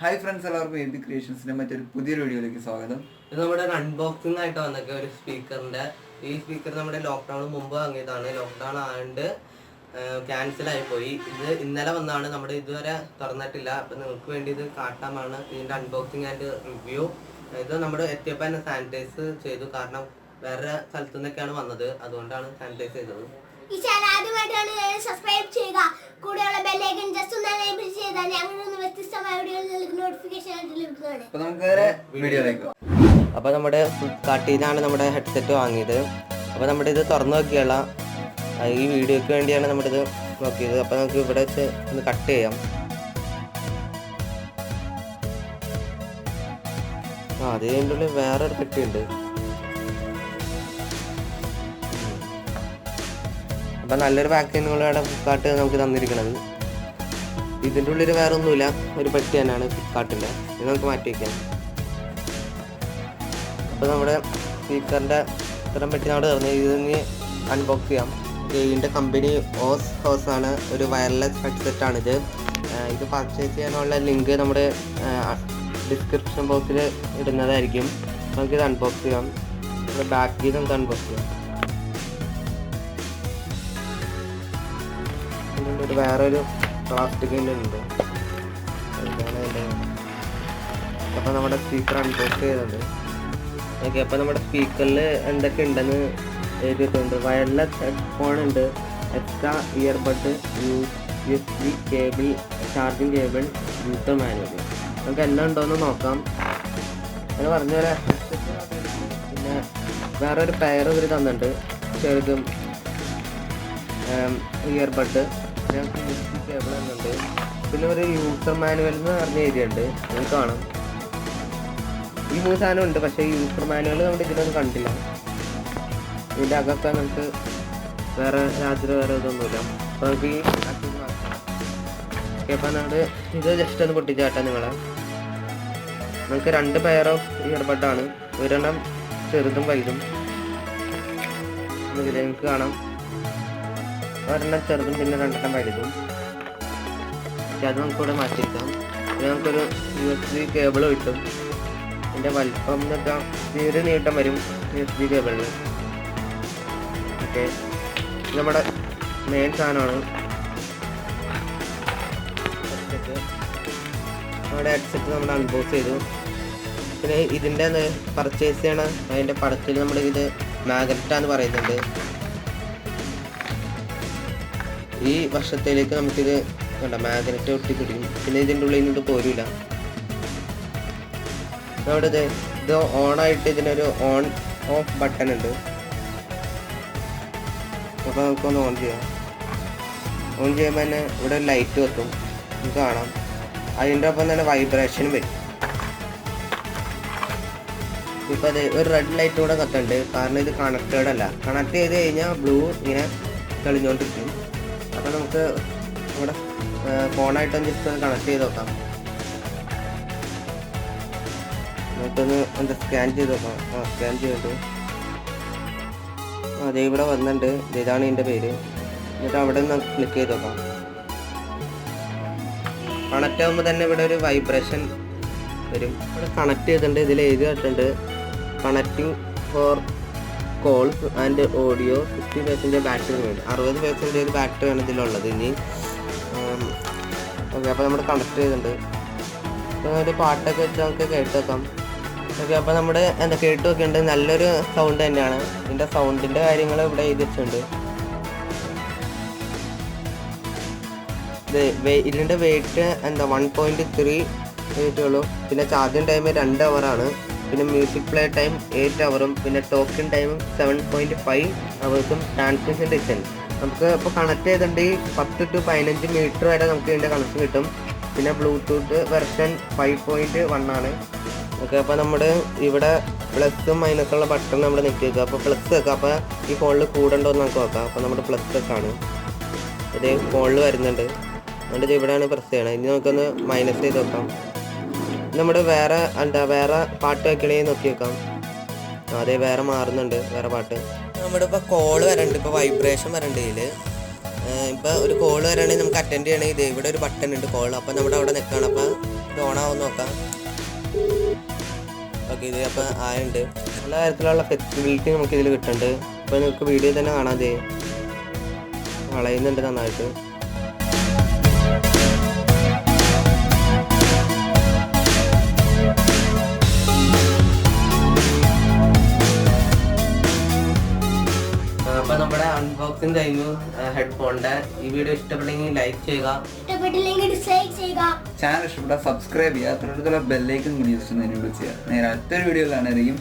Hi friends, എല്ലാവർക്കും AB ക്രിയേഷൻസിന്റെ മറ്റൊരു പുതിയൊരു വീഡിയോയിലേക്ക് സ്വാഗതം. ഇത് നമ്മുടെ അൺബോക്സിംഗ് ആയിട്ട് വന്നൊക്കെ ഒരു സ്പീക്കറിന്റെ. ഈ സ്പീക്കർ നമ്മുടെ ലോക്ക്ഡൌൺ മുമ്പ് വാങ്ങിയതാണ്. ലോക്ക്ഡൌൺ ആയതുകൊണ്ട് ക്യാൻസൽ ആയിപ്പോയി. ഇത് ഇന്നലെ വന്നാണ്, നമ്മുടെ ഇതുവരെ തുറന്നിട്ടില്ല. അപ്പം നിങ്ങൾക്ക് വേണ്ടി ഇത് കാട്ടാമാണ് ഇതിന്റെ അൺബോക്സിംഗ് ആൻഡ് റിവ്യൂ. ഇത് നമ്മൾ എത്തിയപ്പോൾ തന്നെ സാനിറ്റൈസ് ചെയ്തു, കാരണം വേറെ സ്ഥലത്തു നിന്നൊക്കെയാണ് വന്നത്, അതുകൊണ്ടാണ് സാനിറ്റൈസ് ചെയ്തത്. ഈ ചാനൽ ആദ്യമായിട്ടാണ് സബ്സ്ക്രൈബ് ചെയ്യുക, കൂടെയുള്ള ബെൽ ഐക്കൺ ജസ്റ്റ് ഒന്ന് എനേബിൾ ചെയ്താൽ ഞങ്ങളുടെ വ്യത്യസ്തമായ വീഡിയോകൾക്ക് നോട്ടിഫിക്കേഷൻ ആയിട്ട് ലഭിക്കുന്നതാണ്. അപ്പോൾ നമുക്ക് നേരെ വീഡിയോയിലേക്ക് പോകാം. അപ്പോൾ നമ്മുടെ ഫ്ലിപ്കാർട്ടിൽ നിന്നാണ് നമ്മുടെ ഹെഡ്സെറ്റ് വാങ്ങിയത്. അപ്പോൾ നമ്മുടെ ഇത് തുറന്നു നോക്കിയുള്ള ഈ വീഡിയോയ്ക്ക് വേണ്ടിയാണ് നമ്മുടെ ഇത് നോക്കിയത്. അപ്പോൾ നമുക്ക് ഇവിടെ വെച്ച് ഒന്ന് കട്ട് ചെയ്യാം. അതിൻ്റെ ഉള്ളിൽ വേറൊരു പെട്ടിയുണ്ട്. അപ്പം നല്ലൊരു പാക്കിങ്ങുകളാണ് ഫ്ലിപ്കാർട്ട് നമുക്ക് തന്നിരിക്കുന്നത്. ഇതിൻ്റെ ഉള്ളിൽ വേറെ ഒന്നുമില്ല, ഒരു പെട്ടി തന്നെയാണ് ഫ്ലിപ്കാർട്ടിൻ്റെ. ഇത് നമുക്ക് മാറ്റി വയ്ക്കാം. അപ്പോൾ നമ്മുടെ സ്പീക്കറിൻ്റെ ഇത്തരം പെട്ടി നമ്മൾ തുറന്ന് ഇതിന് അൺബോക്സ് ചെയ്യാം. ഇതിൻ്റെ കമ്പനി OXHOX ആണ്, ഒരു വയർലെസ് ഹെഡ്സെറ്റാണിത്. ഇത് പർച്ചേസ് ചെയ്യാനുള്ള ലിങ്ക് നമ്മുടെ ഡിസ്ക്രിപ്ഷൻ ബോക്സിൽ ഇടുന്നതായിരിക്കും. നമുക്കിത് അൺബോക്സ് ചെയ്യാം. ബാക്കിൽ നമുക്ക് അൺബോക്സ് ചെയ്യാം. ഒരു വേറൊരു പ്ലാസ്റ്റിക്കിൻ്റെ ഉണ്ട്. അപ്പോൾ നമ്മുടെ സ്പീക്കർ അൺബോക്സ് ചെയ്തിട്ടുണ്ട്. ഓക്കെ, അപ്പോൾ നമ്മുടെ സ്പീക്കറിൽ എന്തൊക്കെ ഉണ്ടെന്ന് എഴുതിയിട്ടുണ്ട്. വയർലെസ് ഹെഡ്ഫോൺ ഉണ്ട്, extra earbud, USB cable, charging cable, user manual. നമുക്ക് എല്ലാം ഉണ്ടോയെന്ന് നോക്കാം. അങ്ങനെ പറഞ്ഞ പോലെ പിന്നെ വേറൊരു പെയർ ഇവർ തന്നിട്ടുണ്ട്, ചെറുതും ഇയർബഡ്, USB കേബിൾ എന്നുണ്ട്. പിന്നെ ഒരു യൂസർ മാനുവൽ എന്ന് പറഞ്ഞ ഏരിയ ഉണ്ട്, നമുക്ക് കാണാം. ഈ 3 സാധനം ഉണ്ട്, പക്ഷേ യൂസർ മാനുവൽ നമ്മുടെ ഇതിലൊന്നും കണ്ടില്ല. ഇതിൻ്റെ അകമൊക്കെ നമുക്ക് വേറെ രാത്രി വേറെ ഇതൊന്നുമില്ല. അപ്പോൾ നമുക്ക് ഈ ഓക്കെ, അപ്പോൾ നമ്മൾ ഇത് ജസ്റ്റ് ഒന്ന് പൊട്ടിച്ചാട്ടാം നിങ്ങളെ. നമുക്ക് 2 പെയർ ഓഫ് ഇയർബഡാണ്, ഒരെണ്ണം ചെറുതും വലുതും. നമുക്കിത് നിങ്ങൾക്ക് കാണാം, ഒരെണ്ണം ചെറുതും പിന്നെ 2 വലുതും. അത് നമുക്കിവിടെ മാറ്റിയിരിക്കാം. പിന്നെ നമുക്കൊരു USB കേബിൾ കിട്ടും. ഇതിൻ്റെ വലിപ്പം എന്നൊക്കെ ഒരു നീട്ടം വരും USB കേബിളിൽ. ഓക്കെ, നമ്മുടെ മെയിൻ സാധനമാണ് ഹെഡ്സെറ്റ്. നമ്മുടെ ഹെഡ്സെറ്റ് നമ്മൾ അൺബോക്സ് ചെയ്തു. പിന്നെ ഇതിൻ്റെ പർച്ചേസ് ചെയ്യണ അതിൻ്റെ പടത്തിൽ നമ്മുടെ ഇത് മാഗ്നറ്റാന്ന് പറയുന്നുണ്ട്. ഈ വർഷത്തിലേക്ക് നമുക്കിത് മാഗ്നറ്റ് ഒട്ടിപ്പിടിക്കും. പിന്നെ ഇതിൻ്റെ ഉള്ളിൽ നിന്നിട്ട് പോരില്ല. നമ്മുടെ ഇത് ഓണായിട്ട് ഇതിനൊരു ഓൺ ഓഫ് ബട്ടൺ ഉണ്ട്. അപ്പോൾ നമുക്കൊന്ന് ഓൺ ചെയ്യാം. ഓൺ ചെയ്യുമ്പോൾ തന്നെ ഇവിടെ ലൈറ്റ് വെക്കും, നമുക്ക് കാണാം. അതിൻ്റെ ഒപ്പം തന്നെ വൈബ്രേഷനും വരും. ഇപ്പോൾ അത് ഒരു റെഡ് ലൈറ്റ് കൂടെ കത്തുണ്ട്, കാരണം ഇത് കണക്റ്റഡ് അല്ല. കണക്ട് ചെയ്ത് കഴിഞ്ഞാൽ ബ്ലൂ ഇങ്ങനെ തെളിഞ്ഞുകൊണ്ടിരിക്കും. അപ്പോൾ നമുക്ക് നമ്മുടെ ഫോണായിട്ടൊന്ന് ജസ്റ്റ് ഒന്ന് കണക്ട് ചെയ്ത് നോക്കാം. നമുക്കൊന്ന് എന്താ സ്കാൻ ചെയ്ത് നോക്കാം. സ്കാൻ ചെയ്തിട്ട് അതേ ഇവിടെ വന്നിട്ടുണ്ട്. ഇതാണ് ഇതിൻ്റെ പേര്. എന്നിട്ട് അവിടെ നിന്ന് ക്ലിക്ക് ചെയ്ത് നോക്കാം. കണക്റ്റ് ആകുമ്പോൾ തന്നെ ഇവിടെ ഒരു വൈബ്രേഷൻ വരും. ഇവിടെ കണക്ട് ചെയ്തിട്ടുണ്ട്. ഇതിൽ എഴുതിയിട്ടുണ്ട് connecting for calls and audio, 50% battery വേണം, 60% ബാറ്ററിയാണ് ഇതിലുള്ളത്. ഇനി ഓക്കെ, അപ്പോൾ നമ്മൾ കണക്ട് ചെയ്തിട്ടുണ്ട്. അപ്പോൾ ഒരു പാട്ടൊക്കെ വെച്ച് നമുക്ക് കേട്ട് വെക്കാം. ഓക്കെ, അപ്പോൾ നമ്മുടെ എന്താ കേട്ട് നോക്കിയിട്ടുണ്ട്. നല്ലൊരു സൗണ്ട് തന്നെയാണ്. ഇതിൻ്റെ സൗണ്ടിൻ്റെ കാര്യങ്ങൾ ഇവിടെ എഴുതി വെച്ചിട്ടുണ്ട്. ഇതിൻ്റെ വെയിറ്റ് എന്താ 1.3 വെയിറ്റ് ഉള്ളൂ. പിന്നെ ചാർജിങ് ടൈം 2 ഹവറാണ്. പിന്നെ മ്യൂസിക് പ്ലേ ടൈം 8 ഹവറും പിന്നെ ടോക്കിംഗ് ടൈമും 7.5 ഹവേഴ്സും. ട്രാൻസ്മിഷൻ ഡിസ്റ്റൻസ് നമുക്ക് ഇപ്പോൾ കണക്ട് ചെയ്തിട്ടുണ്ട് 10 to 15 മീറ്റർ വരെ നമുക്ക് ഇതിൻ്റെ കണക്ഷൻ കിട്ടും. പിന്നെ ബ്ലൂടൂത്ത് വെർഷൻ 5.1 ആണ്. ഓക്കെ, അപ്പോൾ നമ്മുടെ ഇവിടെ പ്ലസും മൈനസുള്ള ബട്ടൺ നമ്മൾ നെറ്റ് വെക്കുക. അപ്പോൾ പ്ലസ് വെക്കുക. അപ്പോൾ ഈ ഫോണിൽ കൂടണ്ടോ എന്ന് നമുക്ക് നോക്കാം. അപ്പോൾ നമ്മുടെ പ്ലസ് ഒക്കെ ആണ് ഇത് ഫോണിൽ വരുന്നുണ്ട്. അതുകൊണ്ട് ഇവിടെയാണ് പ്രസ് ചെയ്യണം. ഇനി നമുക്കൊന്ന് മൈനസ് ചെയ്ത് വെക്കാം. നമ്മുടെ വേറെ പാട്ട് വെക്കണേ നോക്കി വെക്കാം. അതെ, വേറെ മാറുന്നുണ്ട്, വേറെ പാട്ട്. നമ്മുടെ ഇപ്പോൾ കോള് വരണ്ട്, ഇപ്പോൾ വൈബ്രേഷൻ വരണ്ട്. ഇതിൽ ഇപ്പോൾ ഒരു കോൾ വരികയാണെങ്കിൽ നമുക്ക് അറ്റൻഡ് ചെയ്യണമെങ്കിൽ ഇത് ഇവിടെ ഒരു ബട്ടൺ ഉണ്ട് കോൾ. അപ്പോൾ നമ്മുടെ അവിടെ നിൽക്കണം. അപ്പോൾ ഇത് ഓണാവും നോക്കാം. ഓക്കെ, ഇത് അപ്പോൾ ആയുണ്ട്. പല തരത്തിലുള്ള ഫ്ലെക്സിബിലിറ്റി നമുക്കിതിൽ കിട്ടുന്നുണ്ട്. ഇപ്പോൾ നിങ്ങൾക്ക് വീഡിയോ തന്നെ കാണാതെ വളയുന്നുണ്ട് നന്നായിട്ട്. അപ്പോൾ നമ്മുടെ അൺബോക്സിങ് കഴിഞ്ഞു ഹെഡ്ഫോണിൻ്റെ. ഈ വീഡിയോ ഇഷ്ടപ്പെട്ടെങ്കിൽ ലൈക്ക് ചെയ്യുക, ഇഷ്ടപ്പെട്ടില്ലെങ്കിൽ ഡിസ്ലൈക്ക് ചെയ്യുക. ചാനൽ ഇഷ്ടപ്പെട്ടാൽ സബ്സ്ക്രൈബ് ചെയ്യുക. തൊട്ടടുത്തുള്ള ബെല്ലൈക്കൻ കൂടി ജസ്റ്റ് ഒന്ന് എനേബിൾ ചെയ്യുക. നേരെ അടുത്തൊരു വീഡിയോ കാണുകയും